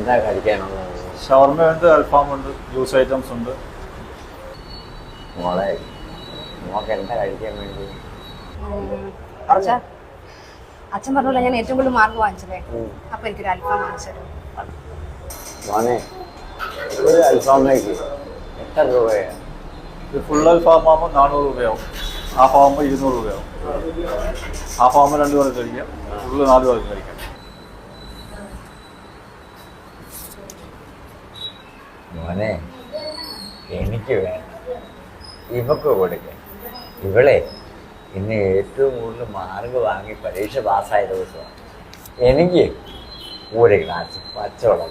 എന്താ കഴിക്കാനുള്ളത്? ഷവർമയുണ്ട്, അൽഫാമുണ്ട്, juice items ഉണ്ട്. മോളെ മോക്ക് എന്താ കഴിക്കാൻ വേണ്ടി? അച്ഛൻ പറഞ്ഞല്ലോ ഞാൻ ഏറ്റവും കൂടുതൽ മാർക്ക് വാങ്ങിച്ചതേ, അപ്പൊ എനിക്കൊരു അൽഫാം വാങ്ങിച്ചു. മോനെ ഒരു അൽഫാമേക്ക് എത്ര രൂപയാണ്? ഇത് ഫുൾ അൽഫാം ആകുമ്പോൾ 400 രൂപയാവും, ഹാഫ് ആകുമ്പോൾ 200 രൂപയാവും. ഹാഫ് ആകുമ്പോൾ 2 പേർക്ക് കഴിക്കാം, ഫുള്ള് 4 പേർക്ക് കഴിക്കാം. മോനെ എനിക്ക് വേണം, ഇവക്ക് കൊടുക്കാൻ. ഇവളെ ഇന്ന് ഏറ്റവും കൂടുതൽ മാർക്ക് വാങ്ങി പരീക്ഷ പാസ്സായ ദിവസമാണ്. എനിക്ക് ഒരു ഗ്ലാസ് പച്ചവെള്ളം